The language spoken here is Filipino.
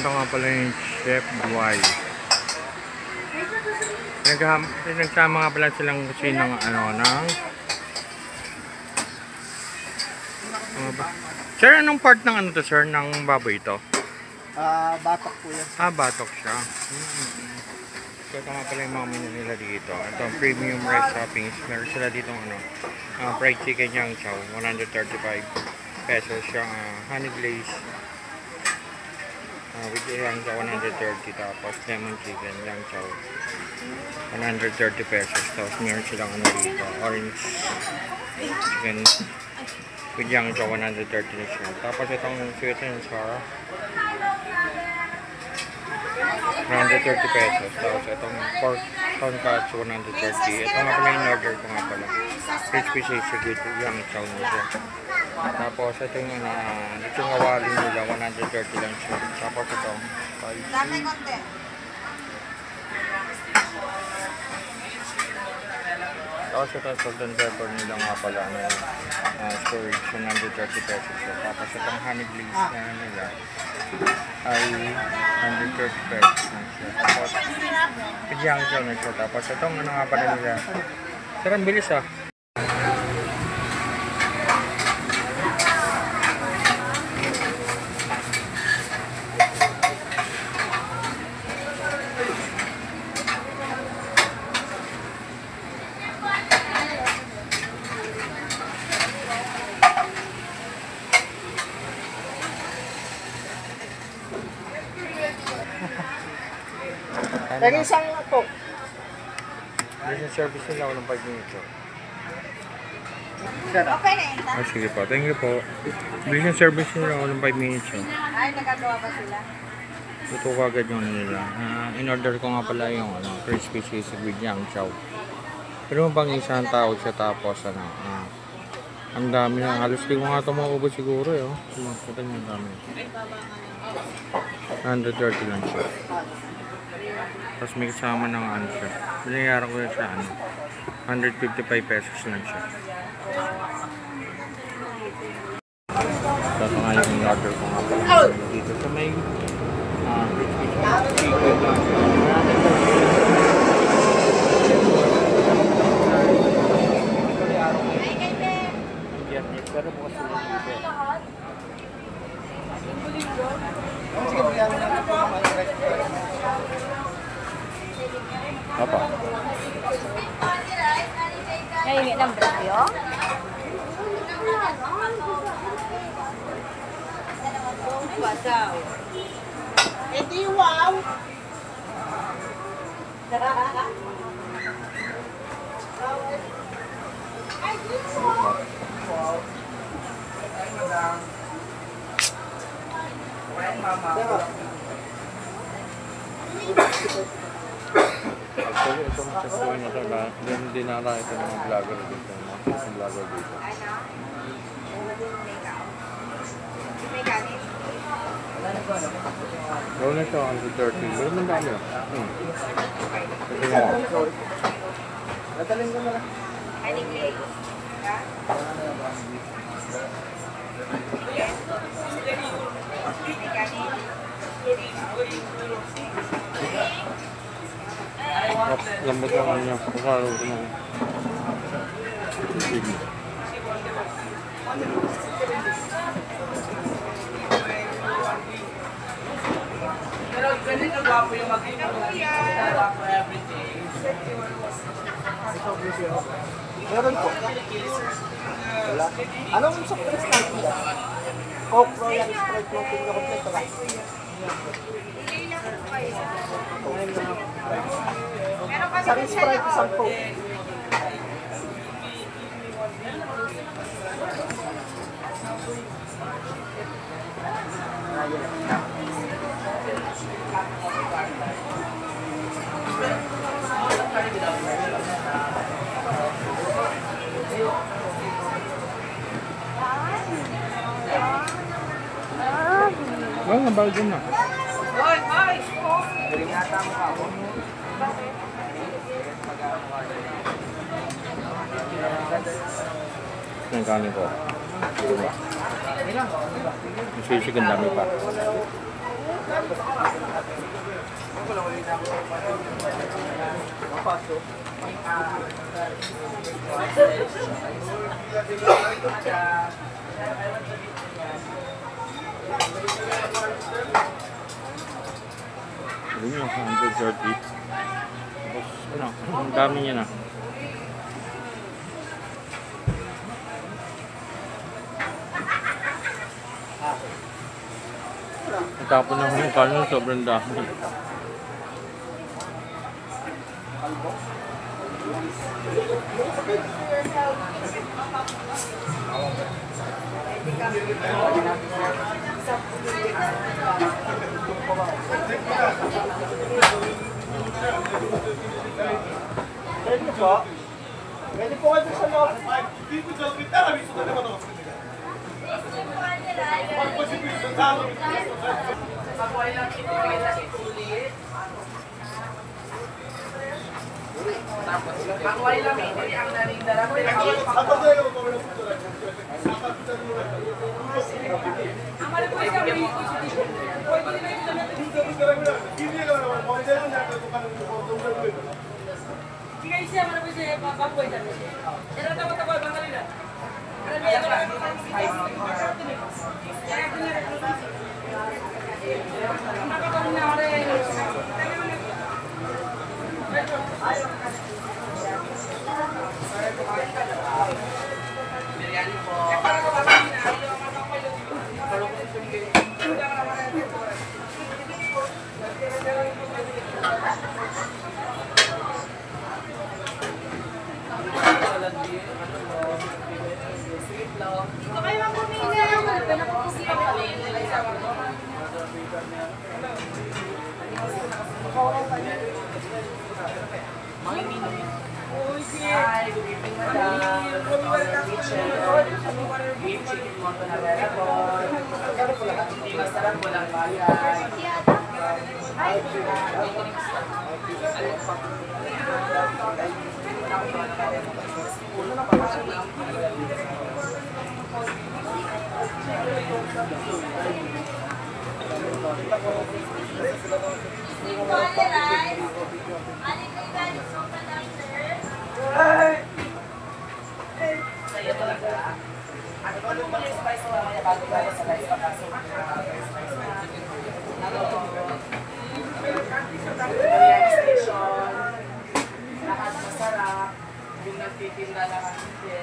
ito nga pala yung Chef Duay. Nagsama nga pala silang kusina ng Sir, anong part ng ano to, sir, ng baboy ito? Batok po yan. Batok siya. So, ito nga pala yung mga menu nila dito. Ito, premium rice toppings. Meron sila dito fried chicken yang chow, 135 pesos. Yung honey glaze with yang chow, 130. Tapos lemon chicken yang chow, 130 pesos. Tapos meron silang dito, orange chicken with yang chow, 130 na siya. Tapos itong sweet and sour, 130 pesos. Tapos itong pork tonkatsu, 130. Ito nga pala yung order ko nga pala. Crispy sisig with yang chow nila. Tapos ito yung itong awalin nila, 130 lang siya. Tapos ito, spicy. Tapos ito, salt and pepper nila nga pala storage, 130 pesos. Tapos itong honey glaze na nila ay 130 pesos na siya. Tapos pidyang siya na siya. Tapos itong nga pala nila. Sir, ang bilis Lagi isang po. Business service nila, walang 5 minutes. Okay na yun. Sige po, thank you po. Business service nila, walang 5 minutes. Ay, nagagawa ba sila? Ito kagad yung nila. In-order ko nga pala yung crispy sisig with yang chow. Pero pang isang tao siya, tapos ang dami na. Halos di ko nga ito maubos siguro. Ito yung dami. 130 lang siya. Tapos may kasama ng siya. Binayaran ko siya 155 pesos lang siya. Ito nga yung order ko nga pala dito sa may chicken lang. Pero bukas sila dito. Apa? Ngayon ng brabyo? Wasaw. Ito yung wow. Actually, itong checkpoint na ito, dinara ito ng mga vlogger dito. Mga vlogger dito. Gawin na siya 130. Gawin mo dami. Kasi nga. Natalin ko na lang. Lambot lang kanya. Pasalo ko na. Sige. Pero ganito gwapo yung mag-ina. Gwapo everything. Meron po. Wala. Anong soft drinks natin yan? Coke, Royal, Sprite, yung pinaka-complete ba? Isang Sprite, isang Coke. Well, nabawal dyan na. Hoy, hoy! Yata mo ka ako. Yung kanin ko. Sige ba? Yung sisig ang dami pa. Paso. Yun yung 130. Tapos, ano, ang dami niya na. Natapon na ako ng kanon, sobrang dami. Pwede po. Pwede po kayo sa loob. Pag-uwi lang ibigay na itulit. Tapos, pag-uwi lang ibigay ang narindaran. Biryani po. Hi, good evening, madam. Beef chicken mo ito na available. Hindi masarap, walang bayad. Sa'yo talaga. Ano ba yung mga spice mo naman bago tayo sa rice pakaso? Biryani station. Lahat masarap. Yung nagtitinda lang ang hindi.